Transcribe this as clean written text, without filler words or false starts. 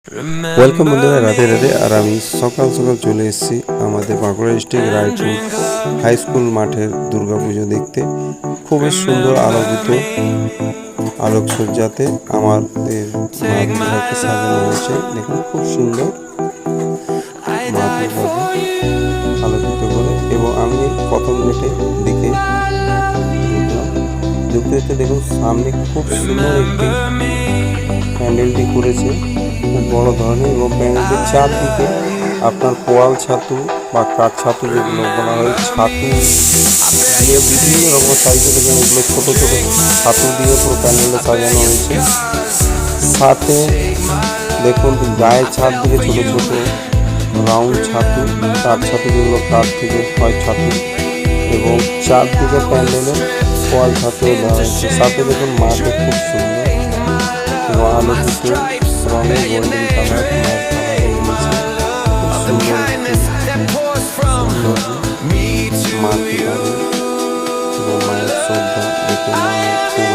Welcome বন্ধুরা, রাধে রাধে। আর আমি সকাল সকাল চলে এসেছি আমাদের Bankura district Raipur high school মাঠের দুর্গাপুজো দেখতে। খুবই সুন্দর আলোকিত আলোকসজ্জাতে আমাদের মা দুর্গাকে সাজানো হয়েছে। দেখুন, খুব সুন্দর মা দুর্গাকে আলোকিত করে। এবং আমি প্রথম গেটে দিকে ঢুকলাম, ঢুকতে দেখুন সামনে খুব সুন্দর একটি প্যান্ডেলটি করেছে, খুব বড় ধরনের। এবং প্যান্ডেলটির চারদিকে আপনার পোয়াল ছাতু বা কাঠ ছাতু যেগুলো বলা হয়, ছাতু দিয়ে বিভিন্ন রকম সাইজে দেখুন, এগুলো ছোটো ছোটো ছাতু দিয়ে পুরো প্যান্ডেলটা সাজানো হয়েছে। সাথে দেখুন গায়ের ছাদ দিকে ছোটো ছোটো রাউন্ড ছাতু, কাঠ ছাতু যেগুলো কাঠ থেকে হয় ছাতু, এবং চারদিকে প্যান্ডেলের পোয়াল ছাতু দেওয়া হয়েছে। সাথে দেখুন মাঠে খুব সুন্দর এবং আলোকিত রঙে গোল্ডেন কালার এনেছে। খুব সুন্দর সৌন্দর্য মাটি এবং মায়ের শ্রদ্ধা দেখে মনে খুব